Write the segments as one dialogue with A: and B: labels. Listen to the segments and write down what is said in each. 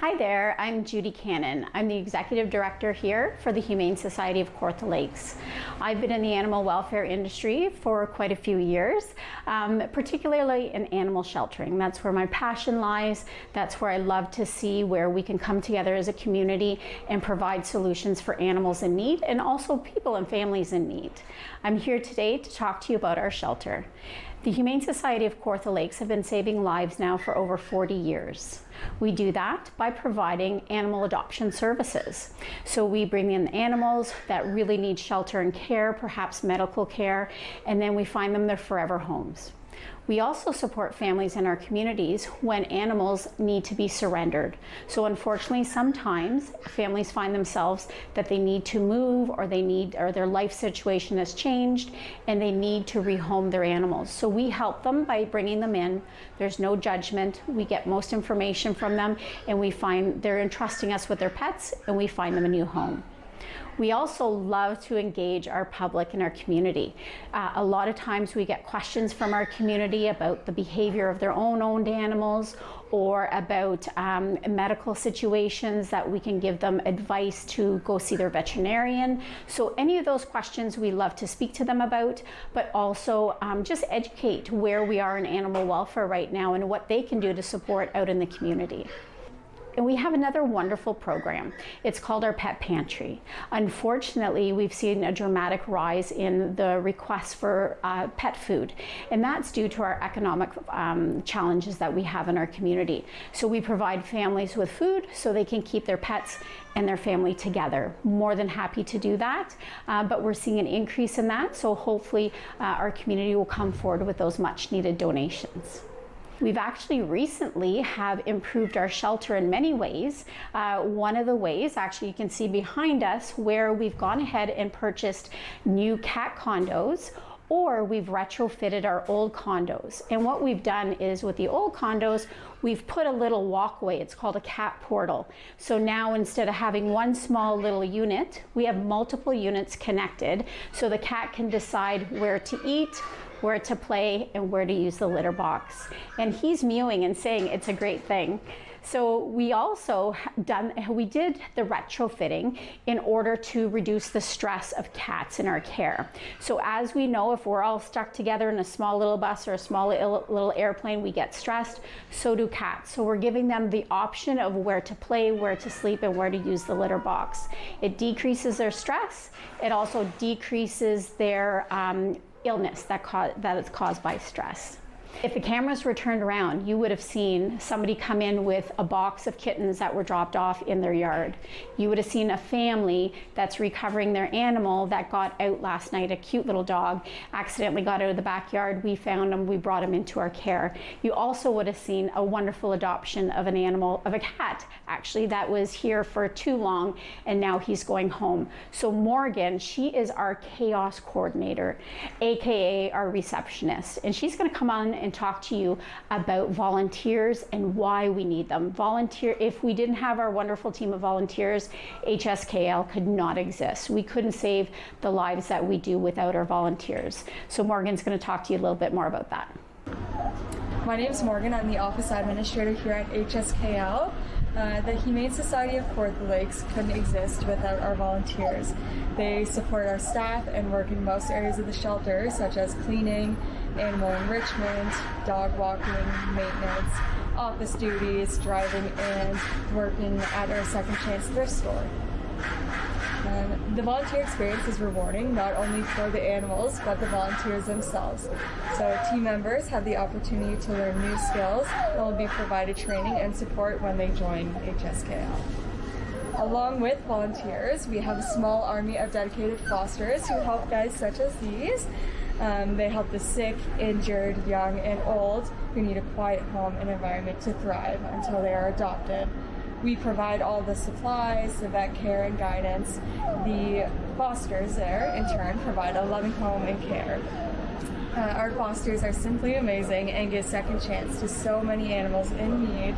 A: Hi there, I'm Judy Cannon. I'm the Executive Director here for the Humane Society of Kawartha Lakes. I've been in the animal welfare industry for quite a few years, particularly in animal sheltering. That's where my passion lies. That's where I love to see where we can come together as a community and provide solutions for animals in need and also people and families in need. I'm here today to talk to you about our shelter. The Humane Society of Kawartha Lakes have been saving lives now for over 40 years. We do that by providing animal adoption services. So we bring in animals that really need shelter and care, perhaps medical care, and then we find them their forever homes. We also support families in our communities when animals need to be surrendered. So unfortunately, sometimes families find themselves that they need to move or their life situation has changed and they need to rehome their animals. So we help them by bringing them in. There's no judgment. We get most information from them and we find they're entrusting us with their pets and we find them a new home. We also love to engage our public and our community. A lot of times we get questions from our community about the behavior of their owned animals or about medical situations that we can give them advice to go see their veterinarian. So any of those questions we love to speak to them about, but also just educate where we are in animal welfare right now and what they can do to support out in the community. And we have another wonderful program. It's called our Pet Pantry. Unfortunately, we've seen a dramatic rise in the requests for pet food, and that's due to our economic challenges that we have in our community. So we provide families with food so they can keep their pets and their family together. More than happy to do that, but we're seeing an increase in that, so hopefully our community will come forward with those much needed donations. We've actually recently have improved our shelter in many ways. One of the ways, actually you can see behind us, where we've gone ahead and purchased new cat condos, or we've retrofitted our old condos. And what we've done is with the old condos, we've put a little walkway. It's called a cat portal. So now instead of having one small little unit, we have multiple units connected so the cat can decide where to eat, where to play, and where to use the litter box. And he's mewing and saying it's a great thing. So we also did the retrofitting in order to reduce the stress of cats in our care. So as we know, if we're all stuck together in a small little bus or a small little airplane, we get stressed, so do cats. So we're giving them the option of where to play, where to sleep, and where to use the litter box. It decreases their stress. It also decreases their illness that is caused by stress. If the cameras were turned around, you would have seen somebody come in with a box of kittens that were dropped off in their yard. You would have seen a family that's recovering their animal that got out last night, a cute little dog, accidentally got out of the backyard. We found him, we brought him into our care. You also would have seen a wonderful adoption of an animal, of a cat, actually, that was here for too long, and now he's going home. So Morgan, she is our chaos coordinator, AKA our receptionist, and she's gonna come on and talk to you about volunteers and why we need them. If we didn't have our wonderful team of volunteers, HSKL could not exist. We couldn't save the lives that we do without our volunteers. So Morgan's going to talk to you a little bit more about that.
B: My name is Morgan. I'm the office administrator here at HSKL. The Humane Society of Kawartha Lakes couldn't exist without our volunteers. They support our staff and work in most areas of the shelter, such as cleaning, animal enrichment, dog walking, maintenance, office duties, driving, and working at our Second Chance thrift store. The volunteer experience is rewarding, not only for the animals, but the volunteers themselves. So team members have the opportunity to learn new skills and will be provided training and support when they join HSKL. Along with volunteers, we have a small army of dedicated fosters who help guys such as these. They help the sick, injured, young, and old who need a quiet home and environment to thrive until they are adopted. We provide all the supplies, the vet care and guidance. The fosters there, in turn, provide a loving home and care. Our fosters are simply amazing and give second chance to so many animals in need.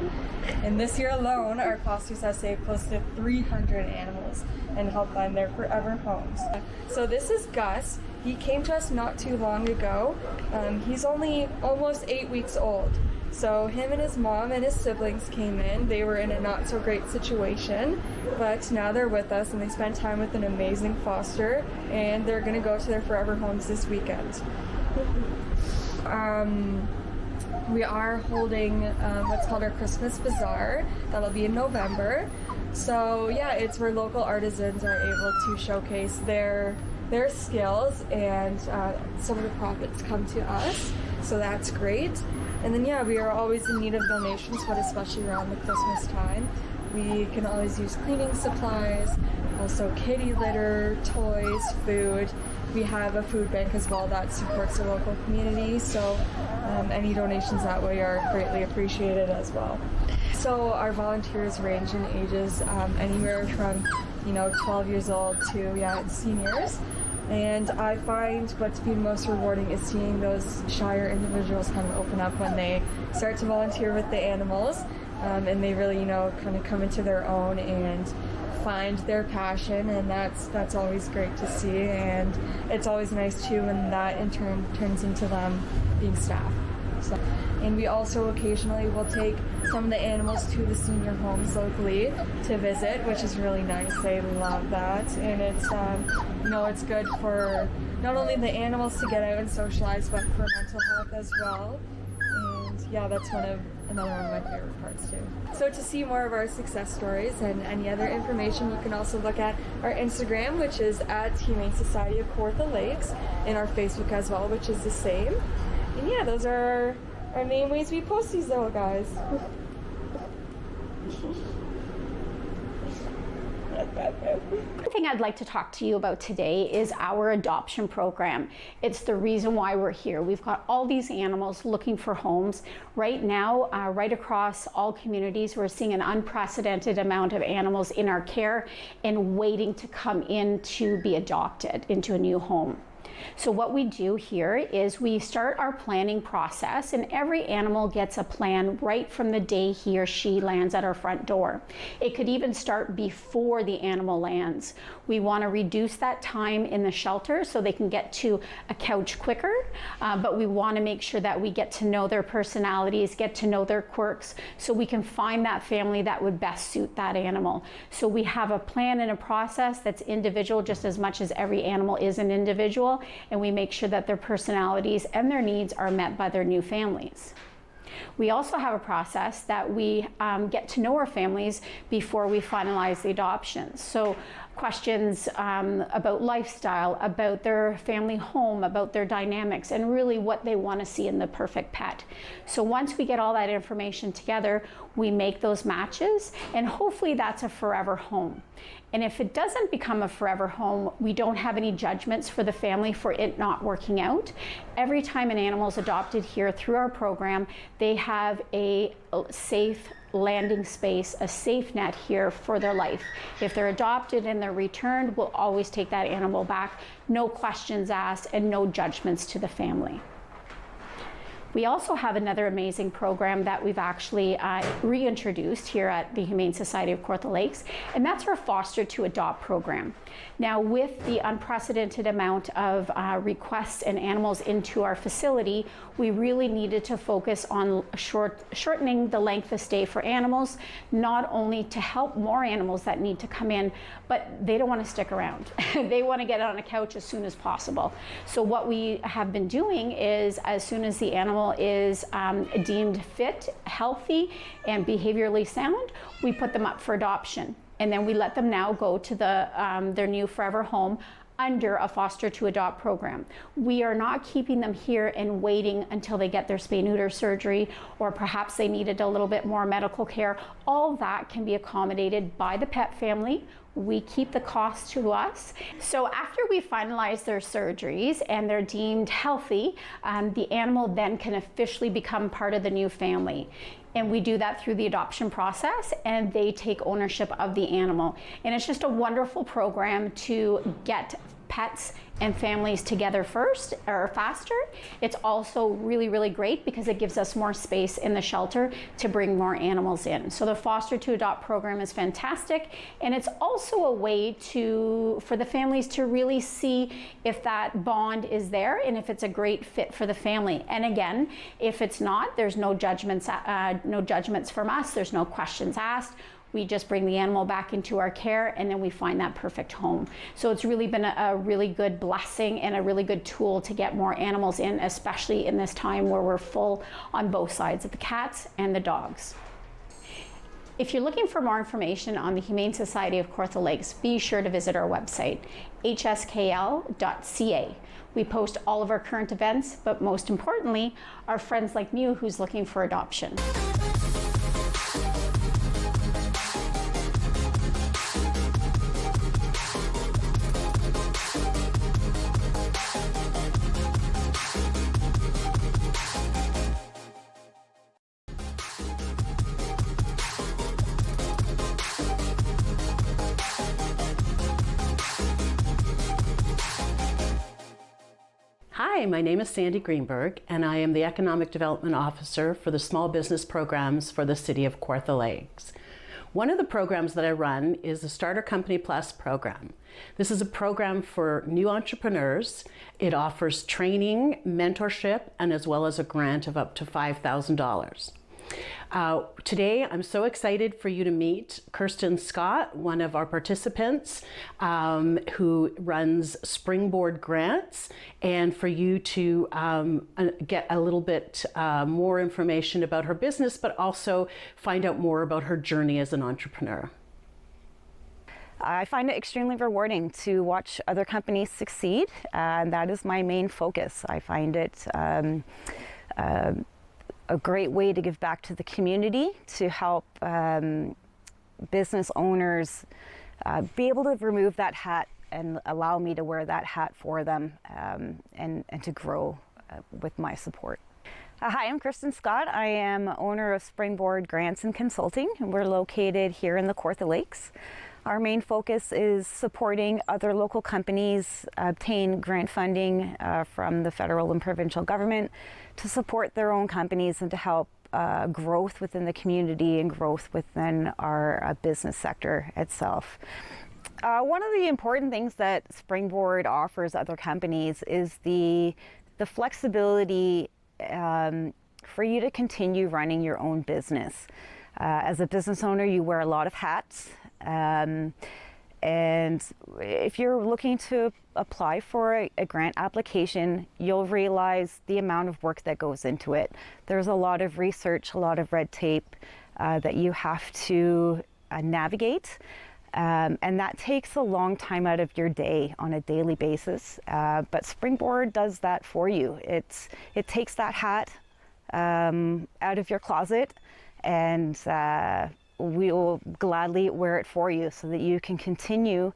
B: And this year alone, our fosters have saved close to 300 animals and helped find their forever homes. So this is Gus. He came to us not too long ago. He's only almost 8 weeks old. So him and his mom and his siblings came in. They were in a not so great situation, but now they're with us and they spent time with an amazing foster, and they're gonna go to their forever homes this weekend. We are holding what's called our Christmas Bazaar. That'll be in November. So yeah, it's where local artisans are able to showcase their skills, and some of the profits come to us. So that's great. And then yeah, we are always in need of donations, but especially around the Christmas time. We can always use cleaning supplies, also kitty litter, toys, food. We have a food bank as well that supports the local community, so any donations that way are greatly appreciated as well. So our volunteers range in ages anywhere from 12 years old to seniors. And I find what's been most rewarding is seeing those shyer individuals kind of open up when they start to volunteer with the animals, and they really kind of come into their own and find their passion, and that's always great to see. And it's always nice too when that in turn turns into them being staff. And we also occasionally will take some of the animals to the senior homes locally to visit, which is really nice. They love that, and it's it's good for not only the animals to get out and socialize, but for mental health as well. And yeah, that's another one of my favorite parts too. So to see more of our success stories and any other information, you can also look at our Instagram, which is at Humane Society of Kawartha Lakes, and our Facebook as well, which is the same. And yeah, those are our main ways we post these though, guys.
A: One thing I'd like to talk to you about today is our adoption program. It's the reason why we're here. We've got all these animals looking for homes. Right now, right across all communities, we're seeing an unprecedented amount of animals in our care and waiting to come in to be adopted into a new home. So what we do here is we start our planning process, and every animal gets a plan right from the day he or she lands at our front door. It could even start before the animal lands. We want to reduce that time in the shelter so they can get to a couch quicker, but we want to make sure that we get to know their personalities, get to know their quirks, so we can find that family that would best suit that animal. So we have a plan and a process that's individual just as much as every animal is an individual, and we make sure that their personalities and their needs are met by their new families. We also have a process that we get to know our families before we finalize the adoption. So questions about lifestyle, about their family home, about their dynamics, and really what they want to see in the perfect pet. So once we get all that information together, we make those matches, and hopefully that's a forever home. And if it doesn't become a forever home, we don't have any judgments for the family for it not working out. Every time an animal is adopted here through our program, they have a safe landing space, a safe net here for their life. If they're adopted and they're returned, we'll always take that animal back, no questions asked, and no judgments to the family. We also have another amazing program that we've actually reintroduced here at the Humane Society of Kawartha Lakes, and that's our Foster to Adopt program. Now, with the unprecedented amount of requests and animals into our facility, we really needed to focus on shortening the length of stay for animals, not only to help more animals that need to come in, but they don't want to stick around. They want to get on a couch as soon as possible. So what we have been doing is, as soon as the animal is deemed fit, healthy, and behaviorally sound, we put them up for adoption. And then we let them now go to their new forever home under a Foster to Adopt program. We are not keeping them here and waiting until they get their spay-neuter surgery, or perhaps they needed a little bit more medical care. All that can be accommodated by the pet family. We keep the cost to us. So after we finalize their surgeries and they're deemed healthy, the animal then can officially become part of the new family. And we do that through the adoption process, and they take ownership of the animal. And it's just a wonderful program to get pets and families together first or faster. It's also really, really great because it gives us more space in the shelter to bring more animals in. So the Foster to Adopt program is fantastic, and it's also a way for the families to really see if that bond is there and if it's a great fit for the family. And again, if it's not, there's no judgments from us. There's no questions asked. We just bring the animal back into our care, and then we find that perfect home. So it's really been a really good blessing and a really good tool to get more animals in, especially in this time where we're full on both sides of the cats and the dogs. If you're looking for more information on the Humane Society of Kawartha Lakes, be sure to visit our website, hskl.ca. We post all of our current events, but most importantly, our friends like you who's looking for adoption.
C: Hi, my name is Sandy Greenberg, and I am the Economic Development Officer for the Small Business Programs for the City of Kawartha Lakes. One of the programs that I run is the Starter Company Plus program. This is a program for new entrepreneurs. It offers training, mentorship, and as well as a grant of up to $5,000. Today, I'm so excited for you to meet Kirsten Scott, one of our participants who runs Springboard Grants, and for you to get a little bit more information about her business, but also find out more about her journey as an entrepreneur.
D: I find it extremely rewarding to watch other companies succeed, and that is my main focus. I find it a great way to give back to the community, to help business owners be able to remove that hat and allow me to wear that hat for them and to grow with my support. Hi, I'm Kirsten Scott. I am owner of Springboard Grants and Consulting, and we're located here in the Kawartha Lakes. Our main focus is supporting other local companies obtain grant funding from the federal and provincial government to support their own companies and to help growth within the community and growth within our business sector itself. One of the important things that Springboard offers other companies is the flexibility for you to continue running your own business. As a business owner, you wear a lot of hats. And if you're looking to apply for a grant application, you'll realize the amount of work that goes into it. There's a lot of research, a lot of red tape that you have to navigate. And that takes a long time out of your day on a daily basis. But Springboard does that for you. It takes that hat out of your closet, and we will gladly wear it for you so that you can continue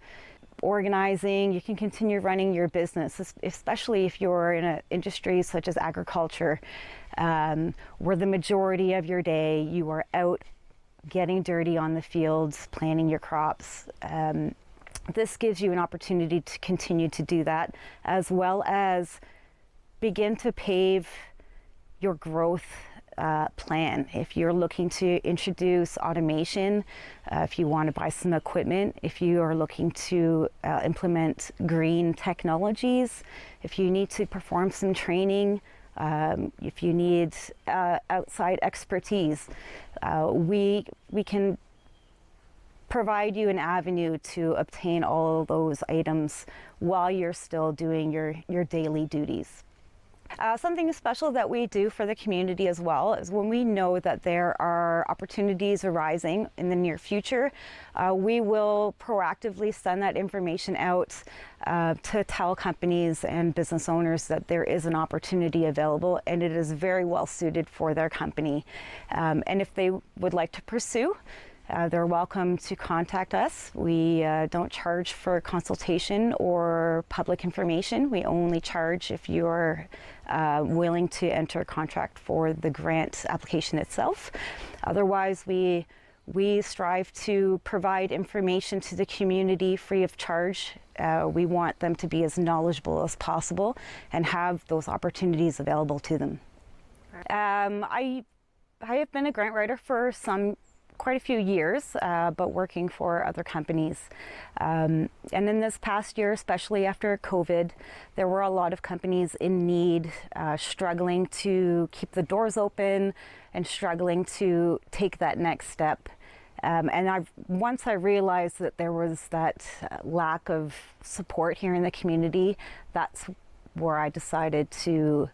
D: organizing, you can continue running your business, especially if you're in an industry such as agriculture, where the majority of your day you are out getting dirty on the fields, planting your crops. This gives you an opportunity to continue to do that, as well as begin to pave your growth plan. If you're looking to introduce automation, if you want to buy some equipment, if you are looking to implement green technologies, if you need to perform some training, if you need outside expertise, we can provide you an avenue to obtain all of those items while you're still doing your daily duties. Something special that we do for the community as well is when we know that there are opportunities arising in the near future, we will proactively send that information out to tell companies and business owners that there is an opportunity available and it is very well suited for their company. And if they would like to pursue, they're welcome to contact us. We don't charge for consultation or public information. We only charge if you're willing to enter a contract for the grant application itself. Otherwise, we We strive to provide information to the community free of charge. We want them to be as knowledgeable as possible and have those opportunities available to them. I have been a grant writer for quite a few years, but working for other companies. And in this past year, especially after COVID, there were a lot of companies in need, struggling to keep the doors open and struggling to take that next step. And once I realized that there was that lack of support here in the community, that's where I decided to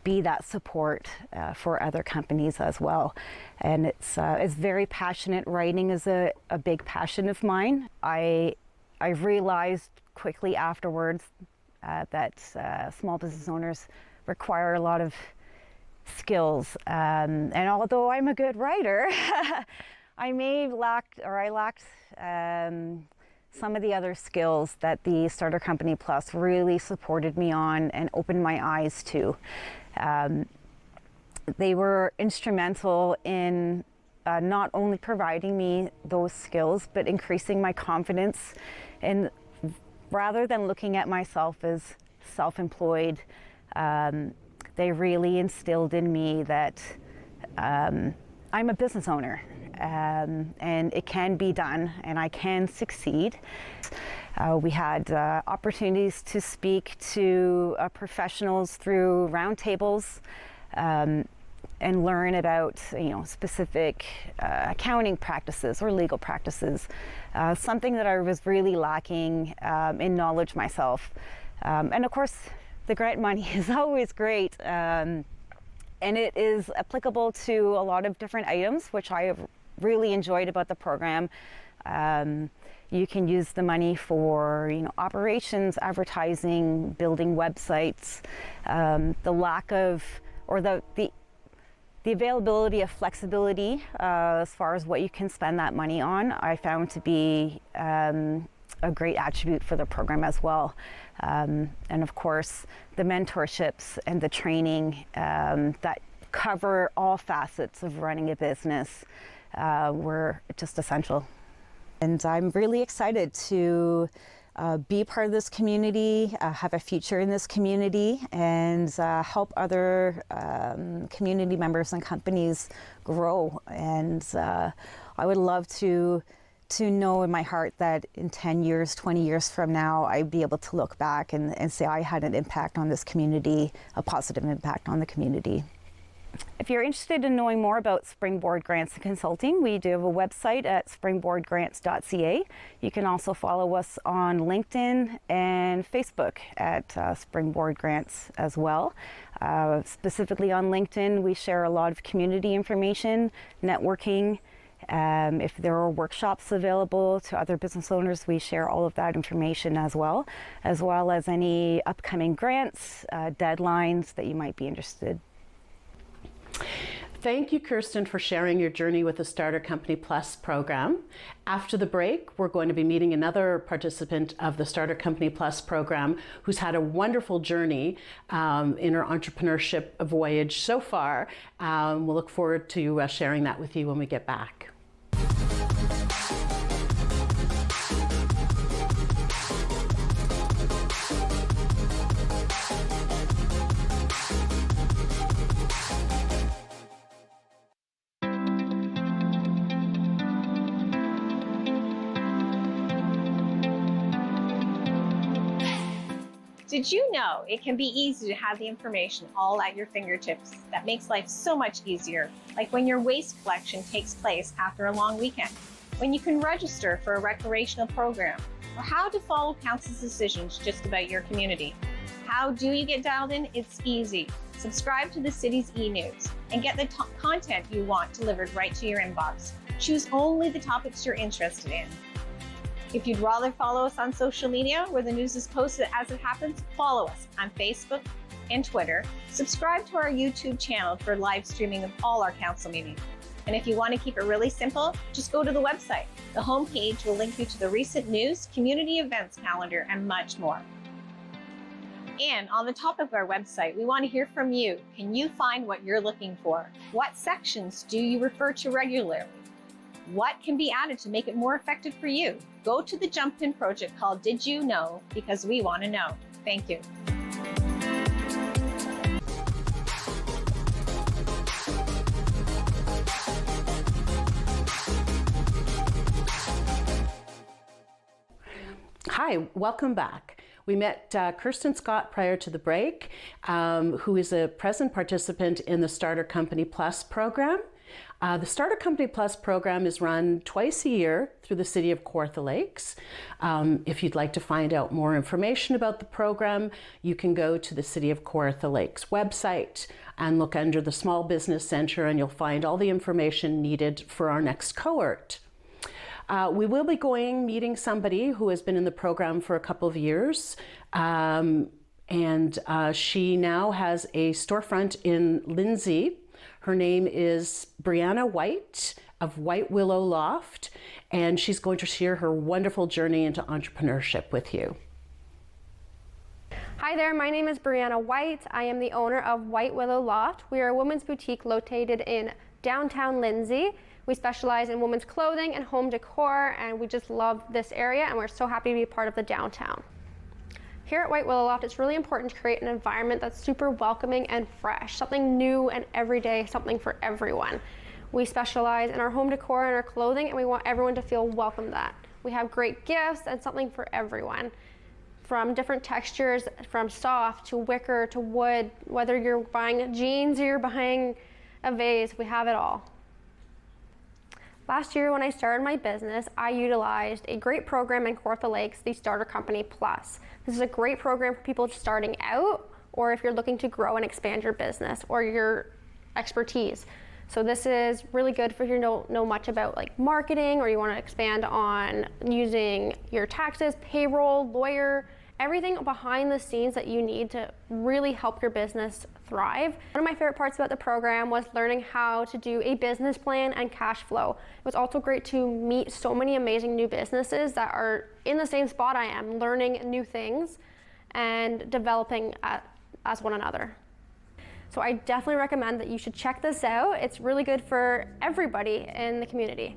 D: be that support for other companies as well. And it's very passionate. Writing is a big passion of mine. I realized quickly afterwards that small business owners require a lot of skills. And although I'm a good writer, I lacked some of the other skills that the Starter Company Plus really supported me on and opened my eyes to. They were instrumental in not only providing me those skills, but increasing my confidence. And rather than looking at myself as self-employed, they really instilled in me that I'm a business owner. And it can be done, and I can succeed. We had opportunities to speak to professionals through roundtables and learn about specific accounting practices or legal practices, something that I was really lacking in knowledge myself. And of course, the grant money is always great. And it is applicable to a lot of different items, which I have really enjoyed about the program. You can use the money for operations, advertising, building websites. The lack of, or the availability of flexibility as far as what you can spend that money on, I found to be a great attribute for the program as well. And of course, the mentorships and the training that cover all facets of running a business were just essential. And I'm really excited to be part of this community, have a future in this community, and help other community members and companies grow. And I would love to know in my heart that in 10 years, 20 years from now, I'd be able to look back and say I had an impact on this community, a positive impact on the community. If you're interested in knowing more about Springboard Grants and Consulting, we do have a website at springboardgrants.ca. You can also follow us on LinkedIn and Facebook at Springboard Grants as well. Specifically on LinkedIn, we share a lot of community information, networking. If there are workshops available to other business owners, we share all of that information as well as any upcoming grants, deadlines that you might be interested.
C: Thank you, Kirsten, for sharing your journey with the Starter Company Plus program. After the break, we're going to be meeting another participant of the Starter Company Plus program who's had a wonderful journey in her entrepreneurship voyage so far. We'll look forward to sharing that with you when we get back.
E: Did you know it can be easy to have the information all at your fingertips that makes life so much easier, like when your waste collection takes place after a long weekend, when you can register for a recreational program, or how to follow council's decisions just about your community? How do you get dialed in? It's easy. Subscribe to the city's e-news and get the content you want delivered right to your inbox. Choose only the topics you're interested in. If you'd rather follow us on social media where the news is posted as it happens, follow us on Facebook and Twitter. Subscribe to our YouTube channel for live streaming of all our council meetings. And if you want to keep it really simple, just go to the website. The homepage will link you to the recent news, community events calendar, and much more. And on the top of our website, we want to hear from you. Can you find what you're looking for? What sections do you refer to regularly? What can be added to make it more effective for you? Go to the Jump In project called Did You Know? Because we want to know. Thank you.
C: Hi, welcome back. We met Kirsten Scott prior to the break, who is a present participant in the Starter Company Plus program. The Starter Company Plus program is run twice a year through the City of Kawartha Lakes. If you'd like to find out more information about the program, you can go to the City of Kawartha Lakes website and look under the Small Business Center, and you'll find all the information needed for our next cohort. We will be meeting somebody who has been in the program for a couple of years, and she now has a storefront in Lindsay. Her name is Brianna White of White Willow Loft, and she's going to share her wonderful journey into entrepreneurship with you.
F: Hi there, my name is Brianna White. I am the owner of White Willow Loft. We are a women's boutique located in downtown Lindsay. We specialize in women's clothing and home decor, and we just love this area, and we're so happy to be a part of the downtown. Here at White Willow Loft, it's really important to create an environment that's super welcoming and fresh, something new and everyday, something for everyone. We specialize in our home decor and our clothing, and we want everyone to feel welcome that. We have great gifts and something for everyone. From different textures, from soft to wicker to wood, whether you're buying jeans or you're buying a vase, we have it all. Last year when I started my business, I utilized a great program in Kawartha Lakes, the Starter Company Plus. This is a great program for people just starting out, or if you're looking to grow and expand your business or your expertise. So this is really good for if you don't know much about like marketing, or you want to expand on using your taxes, payroll, lawyer, everything behind the scenes that you need to really help your business thrive. One of my favorite parts about the program was learning how to do a business plan and cash flow. It was also great to meet so many amazing new businesses that are in the same spot I am, learning new things and developing as one another. So I definitely recommend that you should check this out. It's really good for everybody in the community.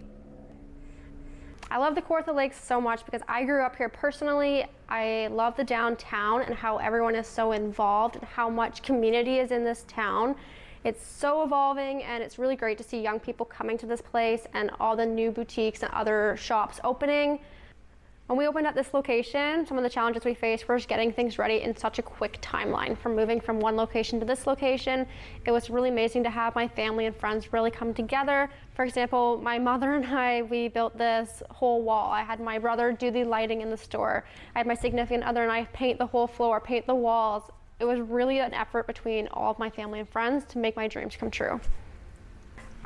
F: I love the Kawartha Lakes so much because I grew up here personally. I love the downtown and how everyone is so involved and how much community is in this town. It's so evolving, and it's really great to see young people coming to this place and all the new boutiques and other shops opening. When we opened at this location, some of the challenges we faced were just getting things ready in such a quick timeline. From moving from one location to this location, it was really amazing to have my family and friends really come together. For example, my mother and I, we built this whole wall. I had my brother do the lighting in the store. I had my significant other and I paint the whole floor, paint the walls. It was really an effort between all of my family and friends to make my dreams come true.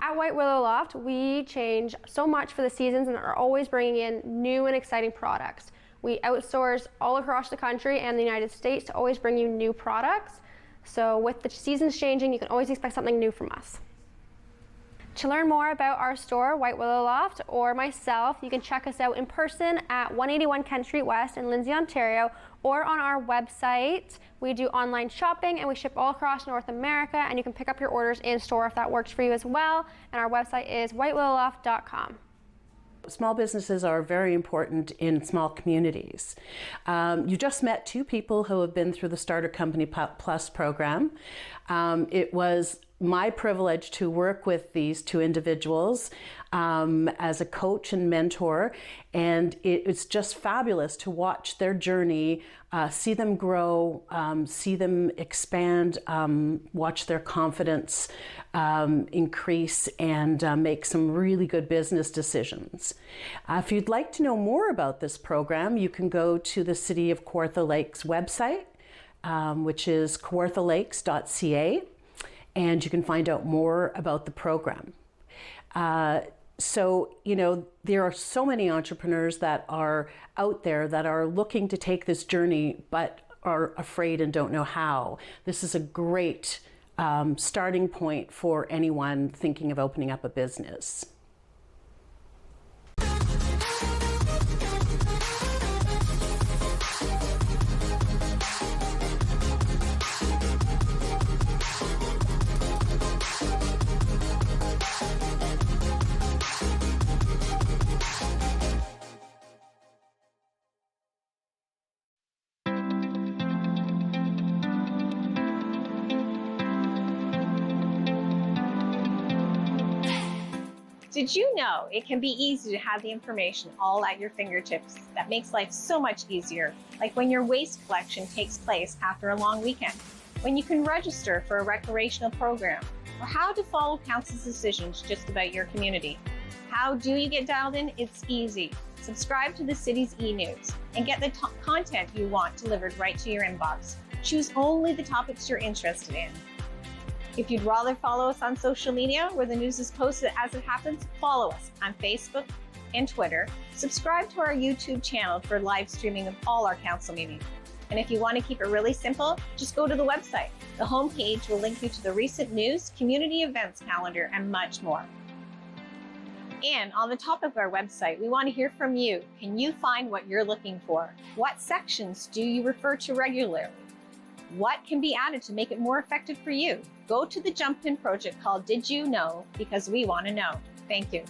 F: At White Willow Loft, we change so much for the seasons and are always bringing in new and exciting products. We outsource all across the country and the United States to always bring you new products. So with the seasons changing, you can always expect something new from us. To learn more about our store, White Willow Loft, or myself, you can check us out in person at 181 Kent Street West in Lindsay, Ontario, or on our website. We do online shopping and we ship all across North America, and you can pick up your orders in store if that works for you as well. And our website is whitewillowloft.com.
C: Small businesses are very important in small communities. You just met two people who have been through the Starter Company Plus program. It was my privilege to work with these two individuals as a coach and mentor, and it's just fabulous to watch their journey, see them grow, see them expand, watch their confidence increase, and make some really good business decisions. If you'd like to know more about this program, you can go to the City of Kawartha Lakes website, which is kawarthalakes.ca, and you can find out more about the program. So, you know, there are so many entrepreneurs that are out there that are looking to take this journey but are afraid and don't know how. This is a great starting point for anyone thinking of opening up a business.
E: Did you know it can be easy to have the information all at your fingertips that makes life so much easier, like when your waste collection takes place after a long weekend, when you can register for a recreational program, or how to follow council's decisions just about your community? How do you get dialed in? It's easy. Subscribe to the city's e-news and get the content you want delivered right to your inbox. Choose only the topics you're interested in. If you'd rather follow us on social media where the news is posted as it happens, follow us on Facebook and Twitter. Subscribe to our YouTube channel for live streaming of all our council meetings. And if you want to keep it really simple, just go to the website. The homepage will link you to the recent news, community events calendar, and much more. And on the top of our website, we want to hear from you. Can you find what you're looking for? What sections do you refer to regularly? What can be added to make it more effective for you? Go to the jump-in project called Did You Know? Because we want to know. Thank you.